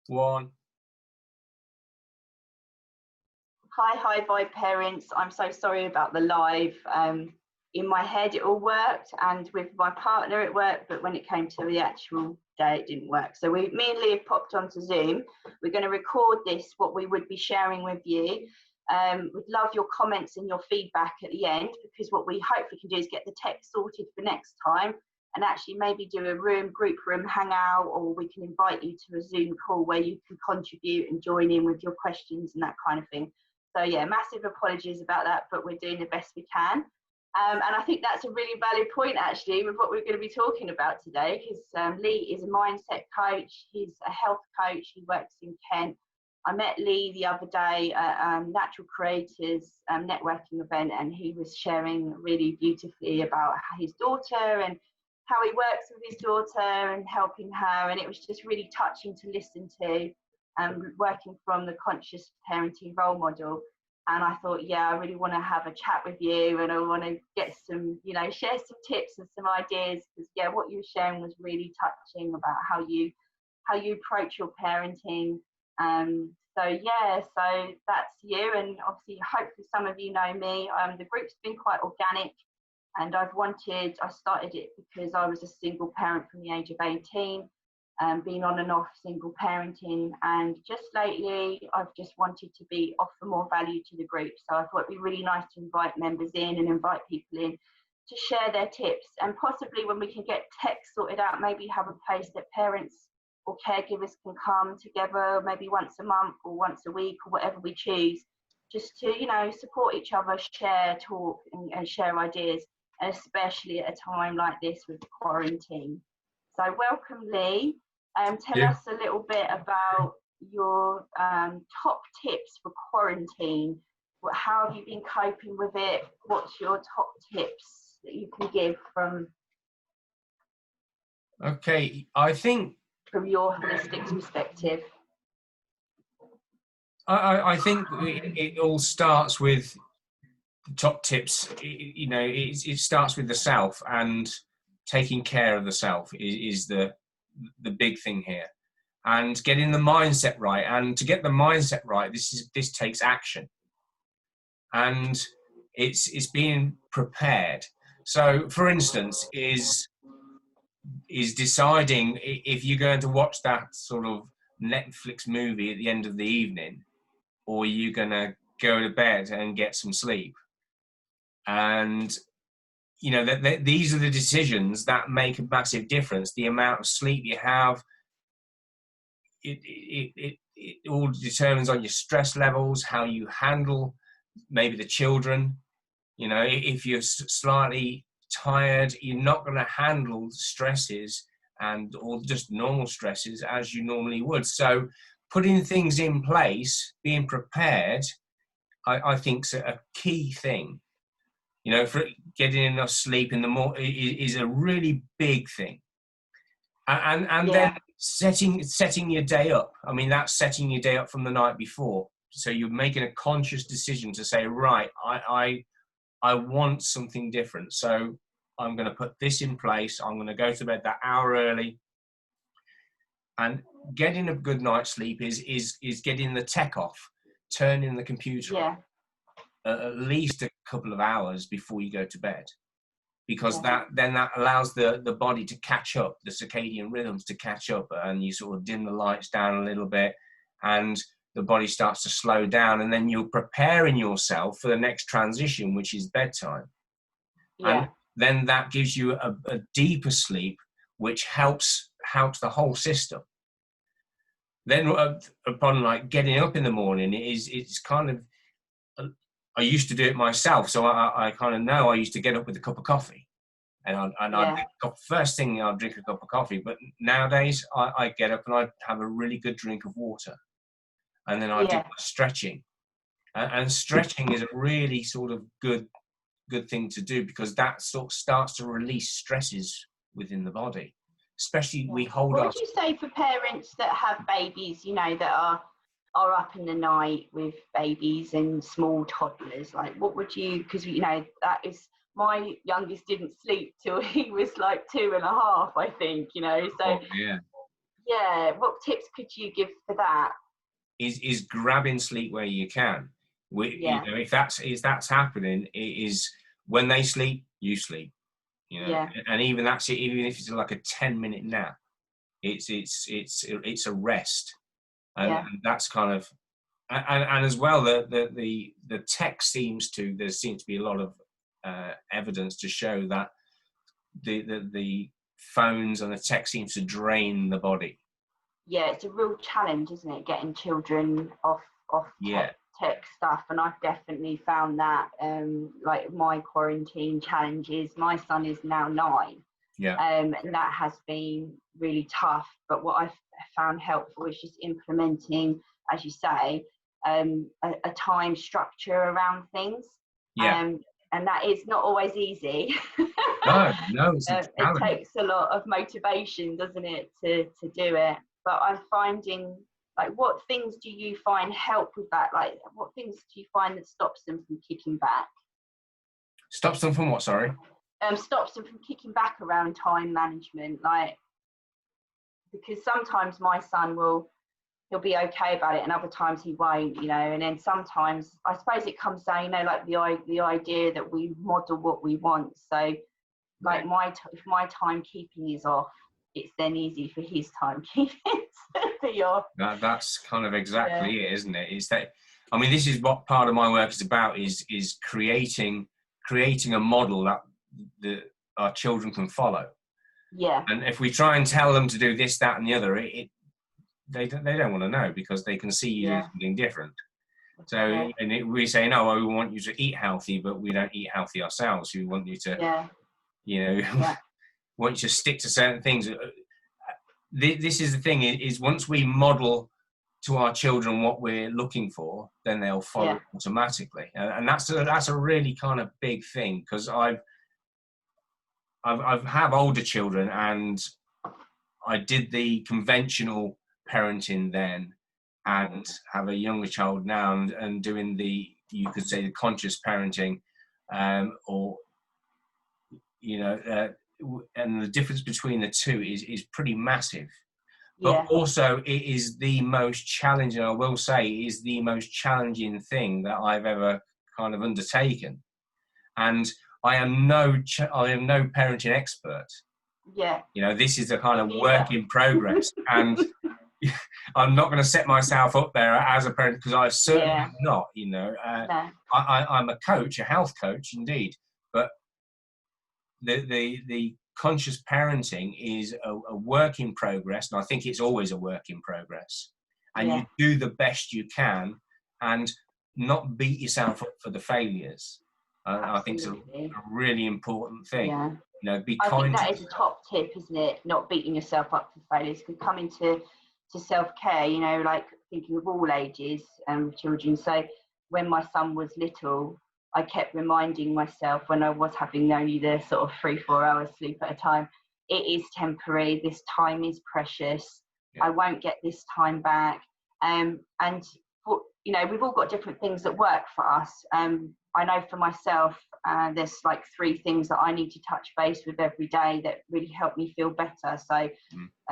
One. Hi, Vibe parents. I'm so sorry about the live. In my head, it all worked, and with my partner, it worked. But when it came to the actual day, it didn't work. So me and Lee have popped onto Zoom. We're going to record this, what we would be sharing with you. We'd love your comments and your feedback at the end, because what we hopefully can do is get the text sorted for next time, and actually maybe do a group room hangout, or we can invite you to a Zoom call where you can contribute and join in with your questions and that kind of thing. So yeah, massive apologies about that, but we're doing the best we can. And I think that's a really valid point actually with what we're going to be talking about today, because Lee is a mindset coach, he's a health coach, he works in Kent. I met Lee the other day at Natural Creators networking event, and he was sharing really beautifully about his daughter and how he works with his daughter and helping her, and it was just really touching to listen to. Working from the conscious parenting role model, and I thought, yeah, I really want to have a chat with you, and I want to get some, share some tips and some ideas, because yeah, what you were sharing was really touching about how you approach your parenting. So yeah, so that's you, and obviously hopefully some of you know me. The group's been quite organic, and I started it because I was a single parent from the age of 18. Been on and off single parenting, and just lately I've just wanted to offer more value to the group. So I thought it'd be really nice to invite members in and invite people in to share their tips, and possibly when we can get tech sorted out, maybe have a place that parents or caregivers can come together, maybe once a month or once a week or whatever we choose, just to support each other, share, talk, and share ideas, and especially at a time like this with the quarantine. So welcome, Lee. Tell us a little bit about your top tips for quarantine. How have you been coping with it? What's your top tips that you can give from I think from your holistic perspective? I think it all starts with the top tips. It starts with the self, and taking care of the self is the big thing here, and getting the mindset right. And to get the mindset right, this takes action, and it's being prepared. So for instance, is deciding if you're going to watch that sort of Netflix movie at the end of the evening, or you're going to go to bed and get some sleep. And these are the decisions that make a massive difference. The amount of sleep you have, it all determines on your stress levels, how you handle maybe the children. If you're slightly tired, you're not going to handle stresses or just normal stresses as you normally would. So putting things in place, being prepared, I think is a key thing. For getting enough sleep in the morning is a really big thing. And then setting your day up. I mean, that's setting your day up from the night before. So you're making a conscious decision to say, right, I want something different. So I'm going to put this in place. I'm going to go to bed that hour early. And getting a good night's sleep is getting the tech off, turning the computer off at least a couple of hours before you go to bed. Because that allows the body to catch up, the circadian rhythms to catch up, and you sort of dim the lights down a little bit, and the body starts to slow down, and then you're preparing yourself for the next transition, which is bedtime. And then that gives you a deeper sleep, which helps the whole system. Then upon getting up in the morning, it's kind of, I used to do it myself, so I kind of know. I used to get up with a cup of coffee, and first thing I'd drink a cup of coffee. But nowadays, I get up and I have a really good drink of water, and then I do my stretching. And stretching is a really sort of good thing to do, because that sort of starts to release stresses within the body. Especially we hold. What would you say for parents that have babies, that are up in the night with babies and small toddlers? Like, what would you, because that is, my youngest didn't sleep till he was like 2.5, I think, so Yeah, what tips could you give for that? Is grabbing sleep where you can. You Yeah, know, if that's happening, it is when they sleep, you sleep. You know, yeah, and even that's it. Even if it's like a 10-minute nap, it's a rest, and yeah, that's kind of and as well the tech there seems to be a lot of evidence to show that the phones and the tech seems to drain the body. yeah. It's a real challenge, isn't it, getting children off Yeah, tech stuff, and I've definitely found that. Like my quarantine challenges. My son is now 9, yeah, and that has been really tough. But what I've found helpful is just implementing, as you say, a time structure around things. yeah. Um, and that is not always easy. No, no, it's a It challenge. takes a lot of motivation, doesn't it, to do it? But I'm finding, like, what things do you find help with that? Like, what things do you find that stops them from kicking back? Stops them from what? Sorry. Stops them from kicking back around time management, like, because sometimes my son he'll be okay about it, and other times he won't, you know. And then sometimes, I suppose it comes down, you know, like the idea that we model what we want. So, Yeah. like, if my timekeeping is off, it's then easy for his timekeeping to be off. That's kind of Yeah, exactly it, isn't it? Is that, I mean, this is what part of my work is about, is creating a model that the our children can follow. yeah, And if we try and tell them to do this, that, and the other, they don't want to know, because they can see you do yeah, something different. that's So, it. we say, no, well, we want you to eat healthy, but we don't eat healthy ourselves. We want you to, Yeah, you know, yeah, want you to stick to certain things. This is the thing: is once we model to our children what we're looking for, then they'll follow yeah, automatically. And that's a really kind of big thing, because I've have older children, and I did the conventional parenting then, and have a younger child now, and doing you could say, the conscious parenting, or you know, and the difference between the two is pretty massive. But yeah, also, it is the most challenging. I will say, it is the most challenging thing that I've ever kind of undertaken. And I am no parenting expert. yeah. You know, this is a kind Me of neither. work in progress, and I'm not going to set myself up there as a parent, because I certainly Yeah, am not. You know, no, I'm a coach, a health coach, indeed, but the conscious parenting is a work in progress, and I think it's always a work in progress. And you yeah, do the best you can, and not beat yourself up for the failures. I think it's a absolutely. really important thing. Yeah. You know, be I think kind to that is a top tip, isn't it? Not beating yourself up for failures. Can come into self-care, you know, like thinking of all ages and children. So when my son was little, I kept reminding myself, when I was having only the sort of 3-4 hours sleep at a time, it is temporary. This time is precious. yeah, I won't get this time back. And you know, we've all got different things that work for us. I know for myself, there's like 3 things that I need to touch base with every day that really help me feel better. So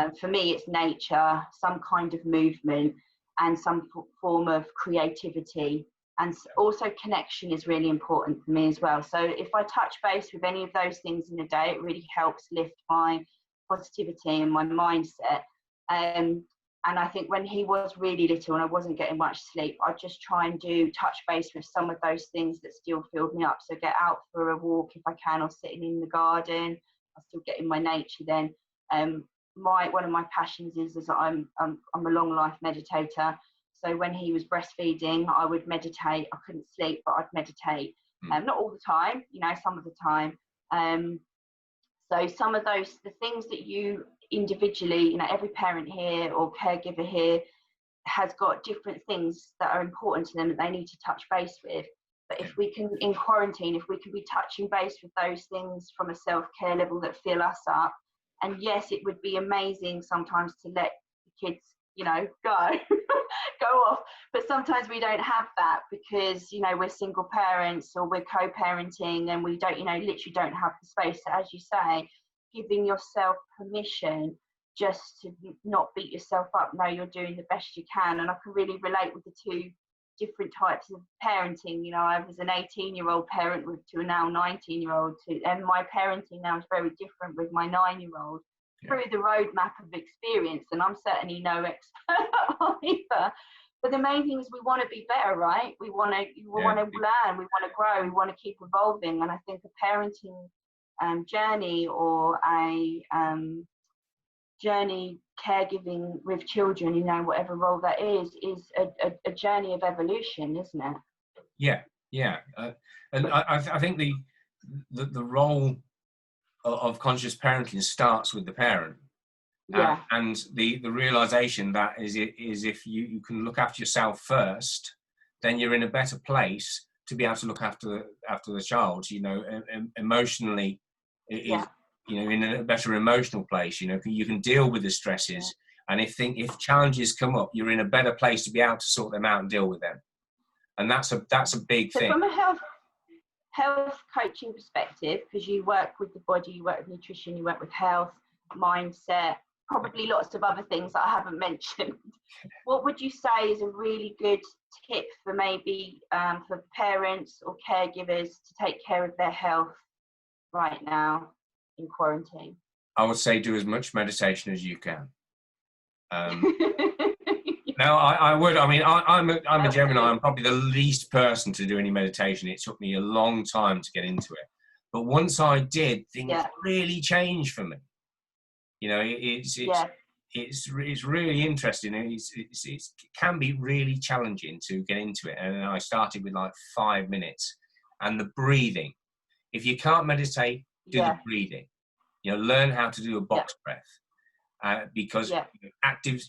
mm, for me, it's nature, some kind of movement, and some form of creativity. And also, connection is really important for me as well. So if I touch base with any of those things in a day, it really helps lift my positivity and my mindset. Um, and I think when he was really little and I wasn't getting much sleep, I'd just try and touch base with some of those things that still filled me up. So get out for a walk if I can, or sitting in the garden. I still get in my nature then. One of my passions is I'm a long life meditator. So when he was breastfeeding, I would meditate. I couldn't sleep, but I'd meditate. mm, Not all the time, you know, some of the time. Um, so some of the things that you individually, you know, every parent here or caregiver here has got different things that are important to them that they need to touch base with. But yeah, if we can, in quarantine, if we can be touching base with those things from a self-care level that fill us up, and yes, it would be amazing sometimes to let the kids, you know, go go off, but sometimes we don't have that because, you know, we're single parents or we're co-parenting, and we don't, you know, literally don't have the space. So as you say, giving yourself permission just to not beat yourself up. No, you're doing the best you can. And I can really relate with the two different types of parenting. You know, I was an 18-year-old parent to a now 19-year-old, and my parenting now is very different with my 9-year-old through the roadmap of experience. And I'm certainly no expert either. But the main thing is we want to be better, right? We want to learn, we want to grow, we want to keep evolving. And I think a parenting journey, or a journey caregiving with children, you know, whatever role that is a journey of evolution, isn't it? Yeah. And I think the role of conscious parenting starts with the parent. And the realization that is if you can look after yourself first, then you're in a better place to be able to look after the child. You know, emotionally, you know, in a better emotional place. You know, you can deal with the stresses, and if challenges come up, you're in a better place to be able to sort them out and deal with them. And that's a big thing. From a health coaching perspective, because you work with the body, you work with nutrition, you work with health, mindset, probably lots of other things that I haven't mentioned. What would you say is a really good tip for maybe for parents or caregivers to take care of their health right now in quarantine? I would say do as much meditation as you can. No, I would. I mean, I'm a Gemini. I'm probably the least person to do any meditation. It took me a long time to get into it. But once I did, things really changed for me. You know, it's really interesting. It can be really challenging to get into it. And I started with like 5 minutes, and the breathing. If you can't meditate, do the breathing. You know, learn how to do a box breath. Because active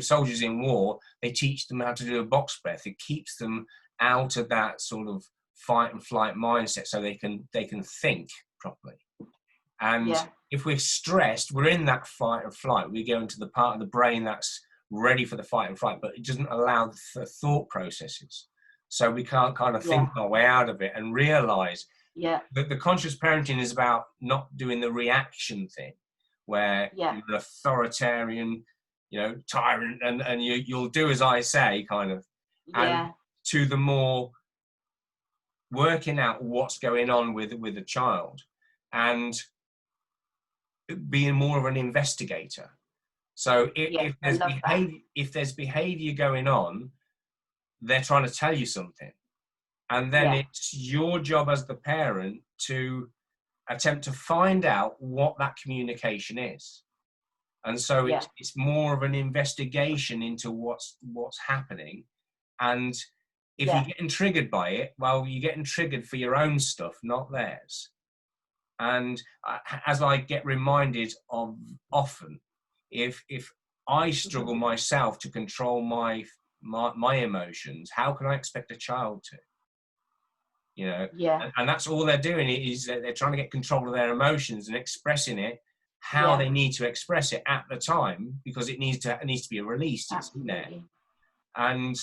soldiers in war, they teach them how to do a box breath. It keeps them out of that sort of fight and flight mindset, so they can think properly. And if we're stressed, we're in that fight or flight. We go into the part of the brain that's ready for the fight and flight, but it doesn't allow the thought processes. So we can't kind of think our way out of it and realize that the conscious parenting is about not doing the reaction thing, where you're an authoritarian, you know, tyrant, and you'll do as I say, kind of, and to the more working out what's going on with a child, and being more of an investigator. So if there's behavior going on, they're trying to tell you something, and then it's your job as the parent to attempt to find out what that communication is. And so it's more of an investigation into what's happening. And if you're getting triggered by it, well, you're getting triggered for your own stuff, not theirs. And as I get reminded of often, if I struggle myself to control my emotions, how can I expect a child to? You know, and that's all they're doing, is that they're trying to get control of their emotions and expressing it how they need to express it at the time, because it needs to be released. It's in there, and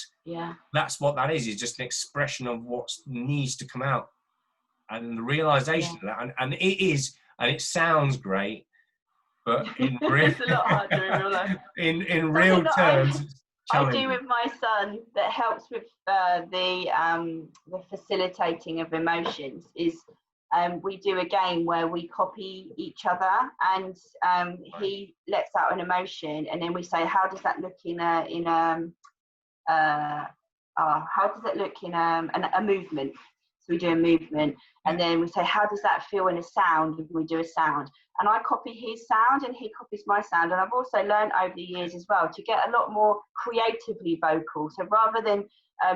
that's what that is just an expression of what needs to come out, and the realization of that. And it sounds great, but in real, it's a lot harder in real life. in real terms. I do with my son that helps with the facilitating of emotions is we do a game where we copy each other, and he lets out an emotion, and then we say, how does that look in a movement? So we do a movement, and then we say, how does that feel in a sound? And we do a sound, and I copy his sound and he copies my sound. And I've also learned over the years as well to get a lot more creatively vocal. So rather than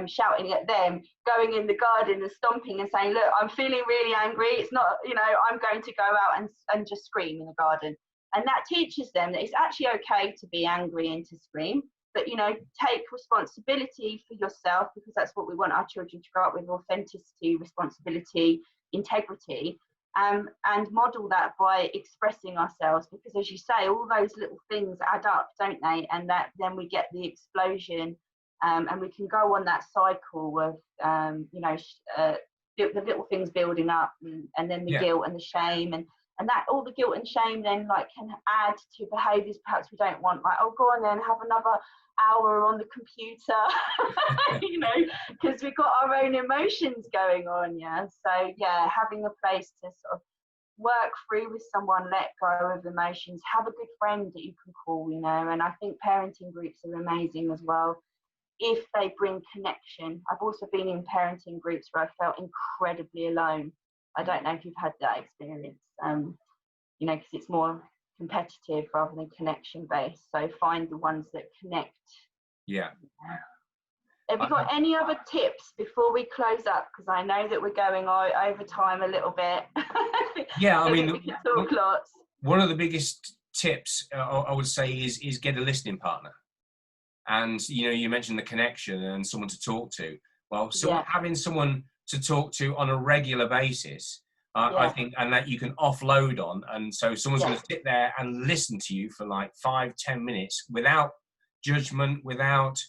shouting at them, going in the garden and stomping and saying, look, I'm feeling really angry. It's not, you know, I'm going to go out and just scream in the garden. And that teaches them that it's actually okay to be angry and to scream. But, you know, take responsibility for yourself, because that's what we want our children to grow up with: authenticity, responsibility, integrity, and model that by expressing ourselves. Because, as you say, all those little things add up, don't they? And that then we get the explosion, and we can go on that cycle of, the little things building up, and then the guilt and the shame, and And that all the guilt and shame then like can add to behaviours perhaps we don't want, like, oh, go on then, have another hour on the computer, you know, because we've got our own emotions going on. Yeah, so yeah, having a place to sort of work through with someone, let go of emotions, have a good friend that you can call, you know. And I think parenting groups are amazing as well if they bring connection. I've also been in parenting groups where I felt incredibly alone. I don't know if you've had that experience, you know, because it's more competitive rather than connection based. So find the ones that connect. Yeah. Have you got any other tips before we close up? Because I know that we're going over time a little bit. Yeah, I mean, we can talk lots. One of the biggest tips I would say is get a listening partner. And, you know, you mentioned the connection and someone to talk to. Well, so having someone to talk to on a regular basis, I think, and that you can offload on. And so someone's going to sit there and listen to you for like 5-10 minutes without judgment, without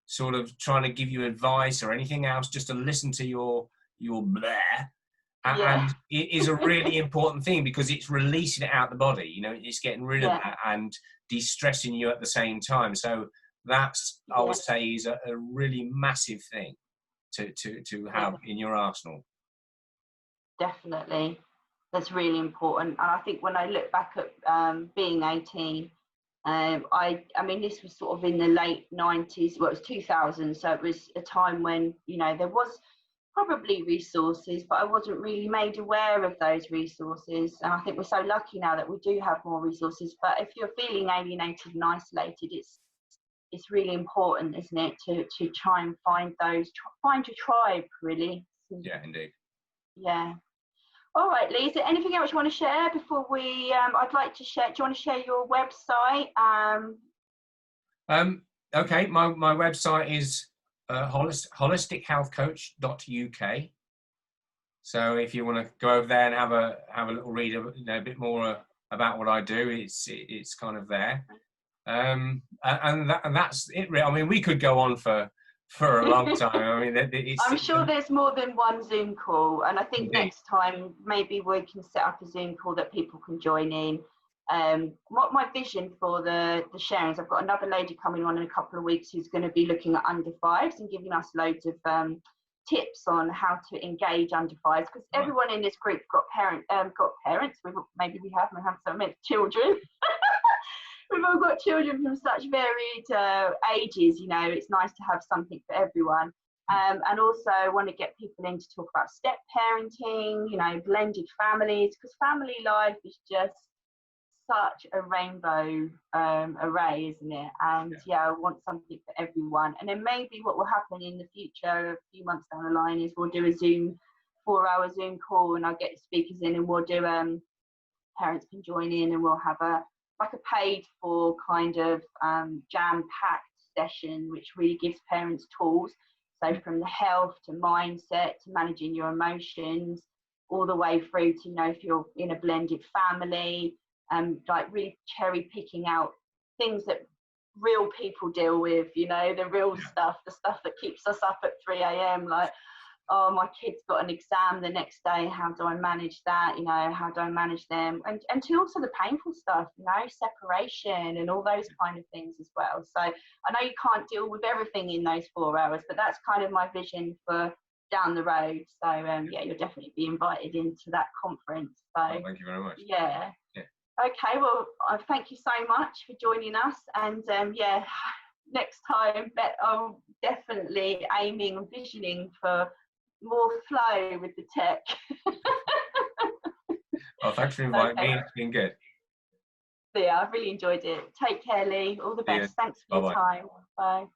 sort of trying to give you advice or anything else, just to listen to your bleh. And it is a really important thing because it's releasing it out the body. You know, it's getting rid of that and de-stressing you at the same time. So that's, I would say, is a really massive thing to have in your arsenal. Definitely. That's really important. And I think when I look back at being 18, I mean, this was sort of in the late 90s, well, it was 2000, so it was a time when, you know, there was probably resources, but I wasn't really made aware of those resources. And I think we're so lucky now that we do have more resources. But if you're feeling alienated and isolated, it's really important, isn't it, to try and find find your tribe, really. Yeah, indeed. Yeah. All right, Lee, is there anything else you want to share before we, I'd like to share, do you want to share your website? Okay, my website is holistichealthcoach.uk. So if you want to go over there and have a little read, you know, a bit more about what I do, it's kind of there. And that's it. I mean, we could go on for a long time. I mean, I'm sure there's more than one Zoom call, and I think next time maybe we can set up a Zoom call that people can join in. What my vision for the sharings, I've got another lady coming on in a couple of weeks who's going to be looking at under fives and giving us loads of tips on how to engage under fives, because everyone in this group got parents. Maybe we have so many children. We've all got children from such varied ages, you know. It's nice to have something for everyone. And also I want to get people in to talk about step parenting, you know, blended families, because family life is just such a rainbow array, isn't it? And I want something for everyone. And then maybe what will happen in the future, a few months down the line, is we'll do a 4-hour Zoom call, and I'll get the speakers in, and we'll do parents can join in, and we'll have a paid for kind of jam-packed session, which really gives parents tools. So from the health to mindset to managing your emotions, all the way through to, you know, if you're in a blended family, like really cherry picking out things that real people deal with, you know, the real stuff, the stuff that keeps us up at 3 a.m. like, oh, my kid's got an exam the next day, how do I manage that, you know, how do I manage them, and to also the painful stuff, you know, separation and all those kind of things as well. So I know you can't deal with everything in those 4 hours, but that's kind of my vision for down the road. So you'll definitely be invited into that conference. So thank you very much. Yeah. Okay, well, thank you so much for joining us, and next time I'm definitely aiming and visioning for more flow with the tech. Oh, thanks for inviting me. It's been good. Yeah, I've really enjoyed it. Take care, Lee. All the best. Thanks for your time. Bye.